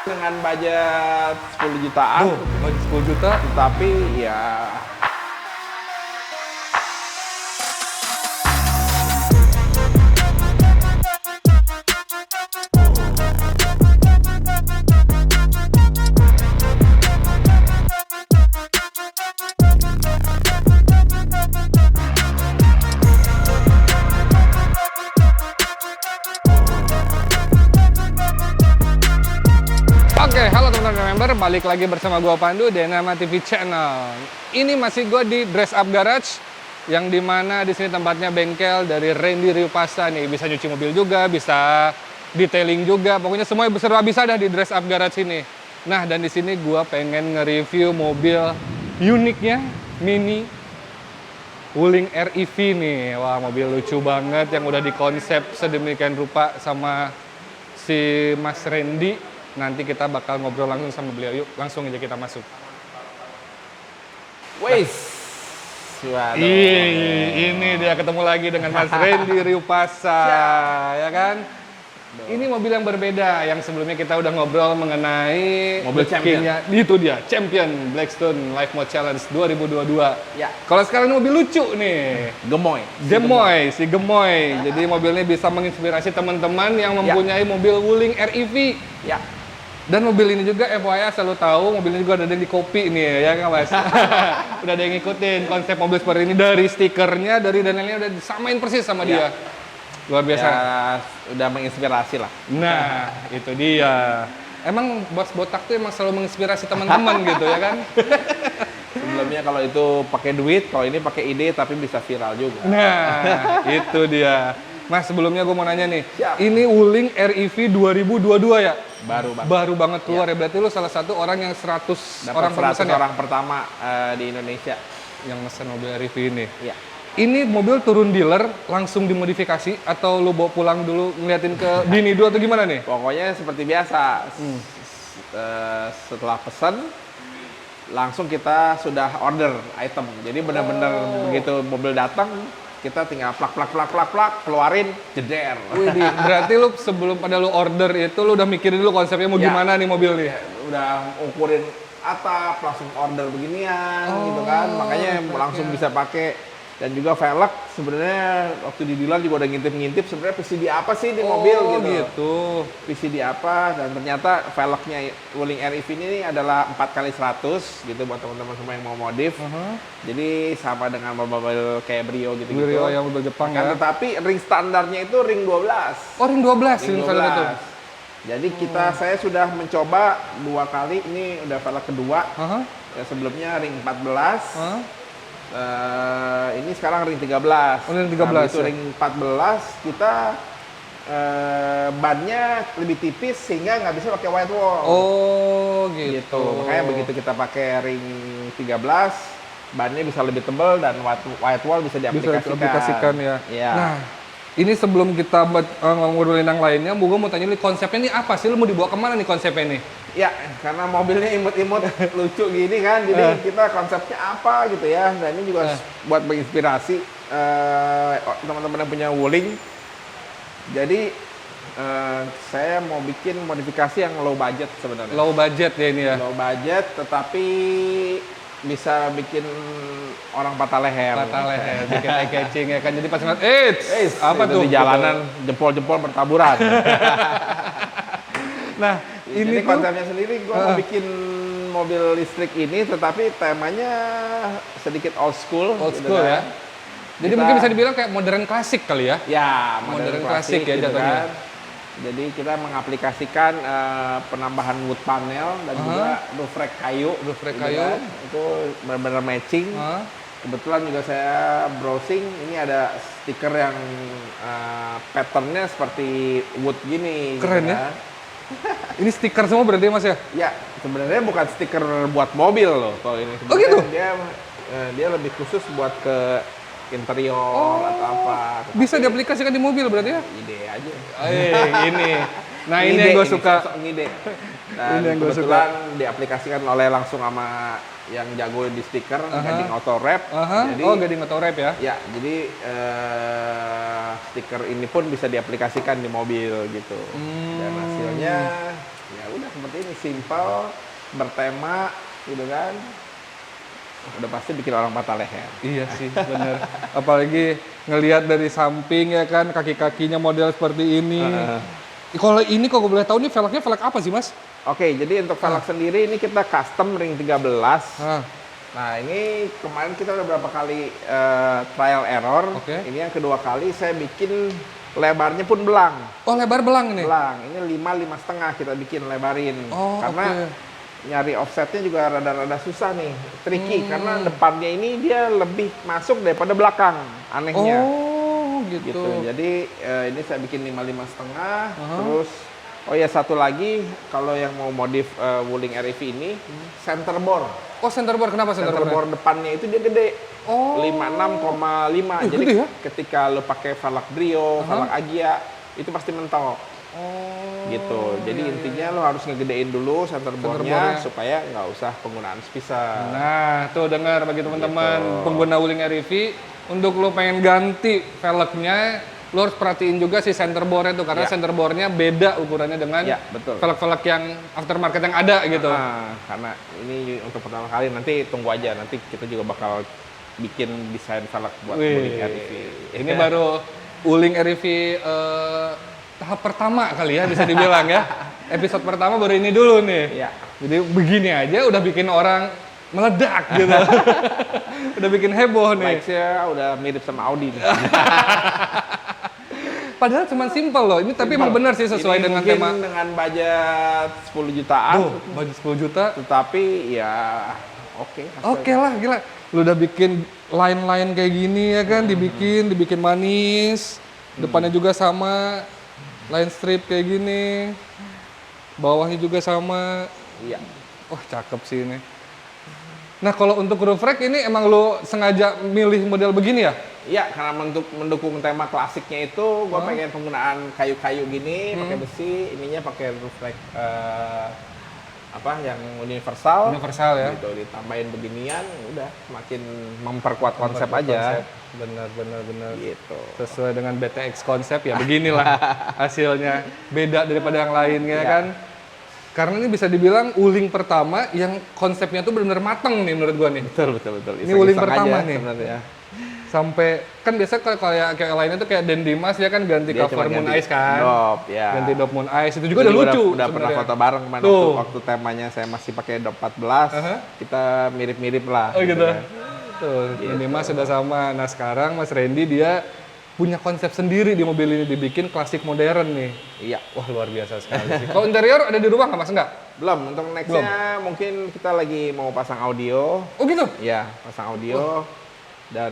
Dengan budget 10 jutaan, Budget 10 juta. tapi ya Oke, halo teman-teman member, balik lagi bersama gua Pandu di Nama TV Channel. Ini masih gua di Dress Up Garage, yang dimana di sini tempatnya bengkel dari Randy Riupasa nih. Bisa nyuci mobil juga, bisa detailing juga, pokoknya semua serba bisa dah di Dress Up Garage ini. Nah, dan di sini gua pengen nge-review mobil uniknya Mini Wuling REV nih. Wah, mobil lucu banget yang udah dikonsep sedemikian rupa sama si Mas Randy. Nanti kita bakal ngobrol langsung sama beliau. Yuk, langsung aja kita masuk. wes. Waduh. Ini dia ketemu lagi dengan Mas Randy Riupasa, ya kan? Ini mobil yang berbeda, yang sebelumnya kita udah ngobrol mengenai Mobil Blackstone-nya. Itu dia, Champion Blackstone Life Mode Challenge 2022. Ya. Kalau sekarang ini mobil lucu nih. Gemoy. Si Gemoy. Jadi mobil ini bisa menginspirasi teman-teman yang mempunyai mobil Wuling REV. Ya. Dan mobil ini juga FYI selalu tahu, mobil ini juga ada di Kopi nih ya kan Mas? Udah ada yang ngikutin konsep mobil seperti ini, dari stikernya, dari dan lainnya udah disamain persis sama dia. Luar biasa. Ya, udah menginspirasi lah. Nah, itu dia. Emang bos botak tuh emang selalu menginspirasi teman-teman gitu ya kan? Sebelumnya kalau itu pakai duit, kalau ini pakai ide tapi bisa viral juga. Nah, itu dia. Mas, sebelumnya gue mau nanya nih, Siap. ini Wuling REV 2022 ya? Baru banget keluar ya. Berarti lu salah satu orang yang 100 dapat orang 100 pemesan ya? orang pertama di Indonesia. Yang mesen mobil REV ini. Ya. Ini mobil turun dealer, langsung dimodifikasi, atau lu bawa pulang dulu ngeliatin ke bini dulu atau gimana nih? Pokoknya seperti biasa. Setelah pesan langsung kita sudah order item. Jadi benar-benar begitu mobil datang, kita tinggal plak keluarin jeder. Widih, berarti lu sebelum pada lu order itu lu udah mikirin dulu konsepnya mau Ya. gimana nih mobil nih? Udah ukurin atap, langsung order beginian gitu kan. Makanya langsung bisa pakai. Dan juga velg sebenarnya waktu di dealer juga udah ngintip-ngintip sebenarnya PCD apa sih di mobil gitu. PCD apa, dan ternyata velgnya Wuling REV ini adalah 4x100 gitu buat teman-teman semua yang mau modif. Jadi sama dengan mobil kayak Brio gitu. Brio yang mobil Jepang Kan, ya. tetapi ring standarnya itu ring 12. Oh, ring 12 Ring ring standar itu. 12. Jadi saya sudah mencoba 2 kali, ini udah velg kedua. Ya, sebelumnya ring 14. Ini sekarang ring 13. Oh, ring 13 Itu ya? ring 14 kita bannya lebih tipis sehingga nggak bisa pakai white wall. Oh, Gitu. gitu. Makanya begitu kita pakai ring 13, bannya bisa lebih tebal dan white wall bisa diaplikasikan. Ya. Iya. Nah, ini sebelum kita ngobrolin yang lainnya, gue mau tanya nih konsepnya nih apa sih? Lu mau dibawa kemana nih konsepnya nih? Ya, karena mobilnya imut-imut lucu gini kan, jadi kita konsepnya apa gitu ya. Dan ini juga buat menginspirasi teman-teman yang punya Wuling. Jadi saya mau bikin modifikasi yang low budget sebenarnya. Low budget ya ini ya? Low budget, tetapi bisa bikin orang patah leher. Patah leher, bikin eye catching ya kan. Jadi pas ngeliat, apa Itu tuh? di jalanan jempol-jempol bertaburan. Nah, ini Jadi konsepnya sendiri gue mau bikin mobil listrik ini, tetapi temanya sedikit old school. Old gitu school kan. ya? Jadi mungkin bisa dibilang kayak modern klasik kali ya? Ya, Modern modern klasik klasik ya gitu jatuhnya. kan. Jadi kita mengaplikasikan penambahan wood panel dan juga roof rack kayu. Roof rack gitu kayu. kan. Itu benar-benar matching. Kebetulan juga saya browsing, ini ada stiker yang patternnya seperti wood gini. Keren gitu ya? kan. Ini stiker semua berarti Mas ya? Ya, sebenarnya bukan stiker buat mobil loh kalau ini. Oh, gitu? Dia lebih khusus buat ke interior atau apa. Bisa diaplikasikan di mobil berarti ya? Ide aja. Ini. Nah, ini yang gue suka. Sosok ngide. Dan Ini yang gua kebetulan diaplikasikan oleh langsung sama yang jago di stiker, Gading Auto Wrap. Jadi, Gading Auto Wrap ya? Ya, jadi stiker ini pun bisa diaplikasikan di mobil gitu. Dan hasilnya Ya udah seperti ini, simple, bertema, gitu kan. Udah pasti bikin orang patah leher. Iya sih, bener. Apalagi ngelihat dari samping ya kan, kaki-kakinya model seperti ini. Kalau ini kalau boleh tahu nih velgnya velg apa sih mas? Oke, jadi untuk velg sendiri ini kita custom ring 13. Nah ini kemarin kita udah berapa kali trial error. Ini yang kedua kali saya bikin lebarnya pun belang. Oh lebar belang nih? Belang, ini 5,5 kita bikin lebarin. Karena nyari offsetnya juga rada-rada susah nih, tricky. Karena depannya ini dia lebih masuk daripada belakang, anehnya. Oh gitu. Jadi ini saya bikin 5,5. Terus oh ya satu lagi, kalau yang mau modif Wuling REV ini, center bore. Oh center bore, kenapa center bore? Depannya itu dia gede. 56,5. Jadi ya? Ketika lo pakai velg Brio, velg Agia, itu pasti mentok. Gitu. Jadi intinya lo harus ngegedein dulu center bore-nya supaya nggak usah penggunaan spisser. Nah, tuh dengar bagi teman-teman pengguna Wuling REV, untuk lo pengen ganti velgnya, lo harus perhatiin juga si center bore-nya tuh, karena center bore-nya beda ukurannya dengan velg-velg yang aftermarket yang ada gitu. Karena ini untuk pertama kali, nanti tunggu aja, nanti kita juga bakal bikin desain velg buat Wuling REV. Ini baru Wuling REV tahap pertama kali ya bisa dibilang ya. Episode pertama baru ini dulu nih. Jadi begini aja udah bikin orang meledak gitu. Udah bikin heboh nih. Bike-nya udah mirip sama Audi nih. Padahal cuma simple loh. Ini tapi emang benar sih sesuai ini dengan mungkin tema. Dengan budget 10 jutaan. Budget 10 juta. Tetapi ya oke lah, gila. Lu udah bikin line-line kayak gini ya kan, dibikin manis. Depannya juga sama. Line strip kayak gini, bawahnya juga sama. Iya. Wah cakep sih ini. Nah kalau untuk roof rack ini emang lo sengaja milih model begini ya? Iya, karena untuk mendukung tema klasiknya itu, gue pengen penggunaan kayu-kayu gini, pakai besi, ininya pakai roof rack yang universal. Universal ya. Gitu, ditambahin beginian, udah makin memperkuat konsep aja. Benar. Gitu. Sesuai dengan BTX konsep ya beginilah hasilnya, beda daripada yang lainnya kan. Karena ini bisa dibilang Wuling pertama yang konsepnya tuh benar-benar mateng nih menurut gua nih. Betul. Ini Wuling pertama nih. Sebenarnya. Sampai kan biasa kalau kayak lainnya tuh kayak Den Dimas ya kan ganti Dia cover Moon Ice kan. Ganti dop Moon Ice itu juga udah lucu. Udah pernah foto bareng waktu temanya saya masih pakai dop 14. Kita mirip-mirip lah. Oh gitu. Kan. Tuh, Den Dimas sudah sama. Nah, sekarang Mas Randy dia punya konsep sendiri di mobil ini, dibikin klasik modern nih. Iya. Wah, luar biasa sekali sih. Kalau interior ada di rumah nggak Mas? Enggak? Belum, untuk nextnya mungkin kita lagi mau pasang audio. Oh gitu? Iya, pasang audio. Dan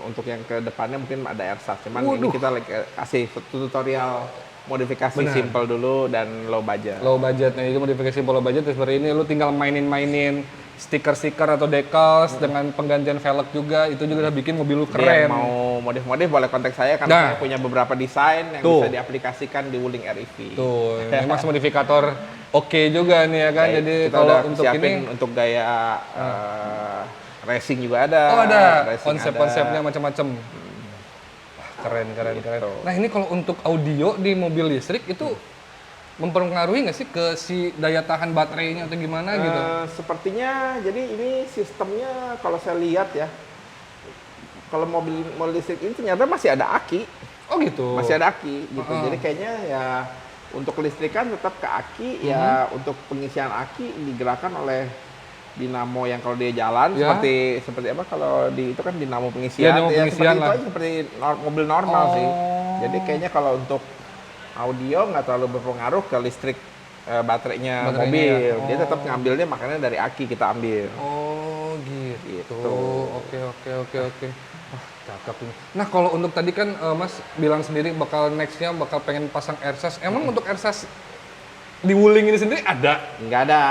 untuk yang ke depannya mungkin ada ersatz. Cuman ini kita lagi kasih tutorial modifikasi simple dulu dan low budget. Low budget, nah itu modifikasi simple low budget seperti ini. Lu tinggal mainin stiker-stiker atau decals dengan penggantian velg juga. Itu juga udah bikin mobil lu keren. Yang mau modif-modif boleh kontak saya karena saya punya beberapa desain yang bisa diaplikasikan di Wuling REV. Tuh, ini Mas modifikator oke juga nih ya kan. Jadi kalau untuk ini untuk gaya racing juga ada. Oh ada, konsep-konsepnya macam-macam. Keren. Nah ini kalau untuk audio di mobil listrik itu mempengaruhi nggak sih ke si daya tahan baterainya atau gimana gitu? Sepertinya, jadi ini sistemnya kalau saya lihat ya, kalau mobil listrik ini ternyata masih ada aki. Oh gitu? Masih ada aki gitu, jadi kayaknya ya untuk kelistrikan tetap ke aki, ya untuk pengisian aki digerakkan oleh dinamo yang kalau dia jalan seperti apa kalau di itu kan dinamo pengisian, seperti itu aja seperti mobil normal sih. Jadi kayaknya kalau untuk audio nggak terlalu berpengaruh ke listrik baterainya mobil. Dia tetap ngambilnya makanya dari aki kita ambil. Oh gitu. Oke. Wah, cakep ini. Nah kalau untuk tadi kan Mas bilang sendiri nextnya bakal pengen pasang ersatz. Emang untuk ersatz di Wuling ini sendiri ada? Nggak ada.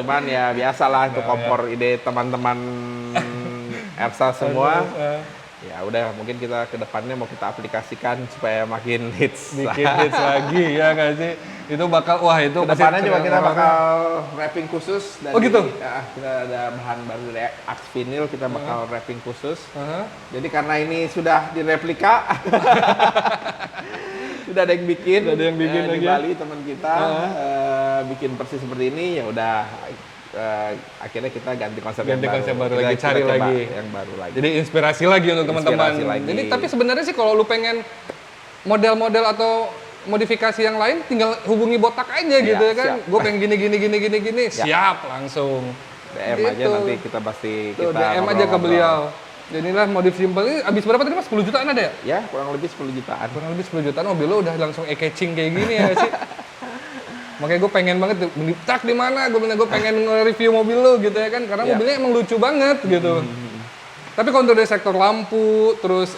Cuman ya biasalah untuk kompor ide teman-teman ersatz semua. Ya udah, mungkin kita ke depannya mau kita aplikasikan supaya makin hits. Bikin hits lagi ya nggak sih? Itu bakal, wah itu ke depannya juga kita bakal wrapping khusus dari, gitu? Ya, kita ada bahan baru dari Ax Vinyl, kita bakal wrapping khusus. Jadi karena ini sudah direplika Udah ada yang bikin. Udah ada yang bikin di lagi ya? Bali teman kita bikin persis seperti ini, ya udah akhirnya kita ganti konsep Ganti konsep baru Kita- lagi, kita cari coba lagi. yang baru lagi. Jadi inspirasi lagi untuk teman-teman. Inspirasi lagi. Jadi tapi sebenarnya sih kalau lu pengen model-model atau modifikasi yang lain tinggal hubungi botak aja gitu ya kan. siap. Gue pengen gini, Ya. siap langsung. DM aja Gitu. nanti kita pasti Tuh, kita DM aja ke ngobrol-ngobrol. beliau. Jadi inilah modif simple ini habis berapa tadi Mas? 10 jutaan ada ya? Ya, kurang lebih 10 jutaan. Kurang lebih 10 jutaan mobil lo udah langsung e-catching kayak gini ya sih. Makanya gue pengen banget tuh, beli tak di mana? Gue pengen nge-review mobil lo gitu ya kan, karena Ya. mobilnya emang lucu banget gitu. Tapi kalau dari sektor lampu, terus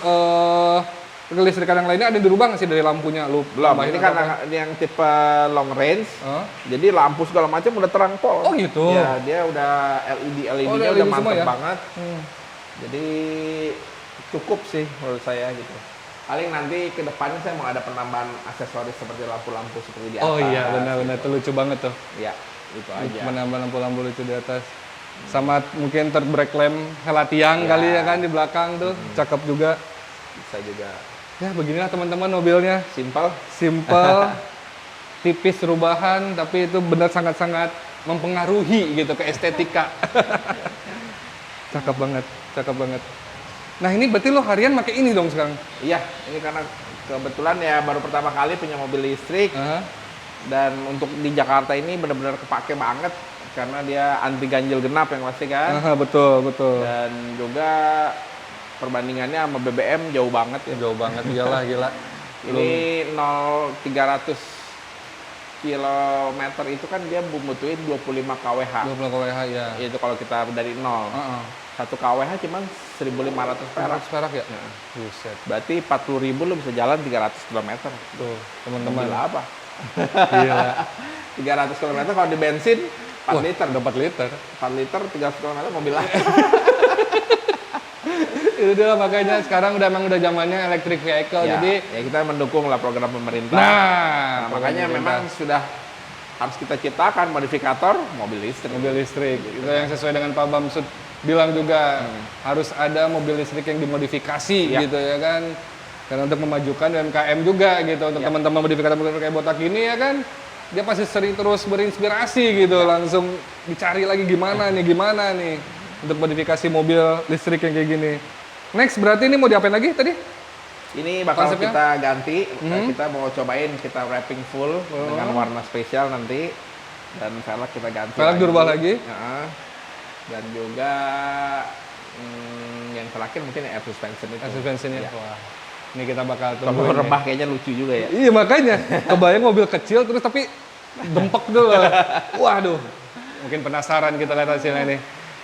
kelistrikan yang lainnya ada yang dirubah nggak sih dari lampunya? Lu Belum, tambahin ini atau kan apa? yang tipe long range. Hah? Jadi lampu segala macam udah terang pol. Oh gitu? Ya, dia udah LED-nya udah udah LED mantep semua ya? banget. Hmm. Jadi cukup sih menurut saya gitu. Paling nanti ke depannya saya mau ada penambahan aksesoris seperti lampu-lampu seperti di atas. Oh iya benar-benar itu lucu banget tuh. Ya, itu aja. Menambah lampu-lampu lucu di atas. Sama mungkin brake lamp helat tiang Ya. kali ya kan di belakang tuh, cakep juga. Bisa juga Ya beginilah teman-teman mobilnya. simple. Simple, tipis rubahan, tapi itu benar sangat-sangat mempengaruhi gitu ke estetika. Cakep banget, cakep banget. Nah ini berarti lo harian pakai ini dong sekarang? Iya, ini karena kebetulan ya baru pertama kali punya mobil listrik. Aha. Dan untuk di Jakarta ini benar-benar kepake banget karena dia anti ganjil genap yang pasti kan. Aha, betul, betul. Dan juga perbandingannya sama BBM jauh banget ya. Jauh banget, iyalah gila. Ini 0-300 kilometer itu kan dia membutuhin 25 kWh. 20 kWh ya. Itu kalau kita dari 0. Heeh. 1 kWh cuma 1.500 perak. 100 perak ya? Nah, Buset. berarti 40.000 lu bisa jalan 300 km. Tuh, Mobil teman-teman. apa? Gila. 300 km kalau di bensin 4 Wah, liter. udah 4 liter. 4 liter 300 km mobil apa? Itu dia makanya sekarang emang udah zamannya electric vehicle. Ya, Jadi ya kita mendukung lah program pemerintah. nah, Makanya memang sudah harus kita ciptakan modifikator mobil listrik. mobil listrik itu yang sesuai dengan Pak Bamsud bilang juga harus ada mobil listrik yang dimodifikasi Ya. gitu ya kan, karena untuk memajukan UMKM juga gitu untuk Ya. teman-teman modifikator kayak botak ini ya kan, dia pasti sering terus berinspirasi gitu, langsung dicari lagi gimana nih untuk modifikasi mobil listrik yang kayak gini. Next berarti ini mau diapain lagi tadi? Ini bakal Konsepnya? kita ganti. Kita mau cobain kita wrapping full dengan warna spesial nanti, dan velg kita ganti. Velg dirubah lagi? Heeh. Dan juga yang terakhir mungkin air suspension itu. Suspensionnya. Ya. Wah, ini kita bakal Kalau tungguin nih. rebah kayaknya lucu juga ya. Iya makanya, kebayang mobil kecil terus tapi dempek dulu. Waduh, mungkin penasaran kita lihat hasilnya nih.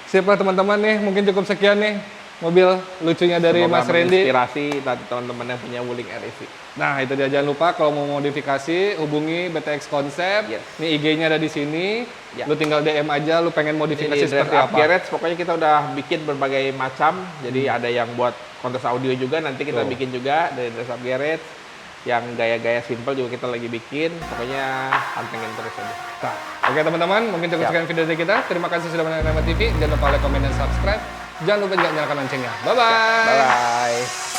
Siap lah teman-teman nih, mungkin cukup sekian nih mobil lucunya dari Semoga Mas Randy. menginspirasi teman-teman yang punya Wuling REV. Nah itu dia, jangan lupa kalau mau modifikasi hubungi BTX Concept. Yes. Nih IG-nya ada di sini. Ya. Lu tinggal DM aja, lu pengen modifikasi Ini seperti Dress Up apa. Garage, pokoknya kita udah bikin berbagai macam. Jadi ada yang buat kontes audio juga, nanti kita Tuh. bikin juga dari Dress Up Garage. Yang gaya-gaya simple juga kita lagi bikin. Pokoknya pantengin terus aja. Nah, oke teman-teman, mungkin cukup Siap. sekian video dari kita. Terima kasih sudah menonton Nama TV. Jangan lupa like, komen, dan subscribe. Jangan lupa juga nyalakan loncengnya. Bye-bye. Bye-bye.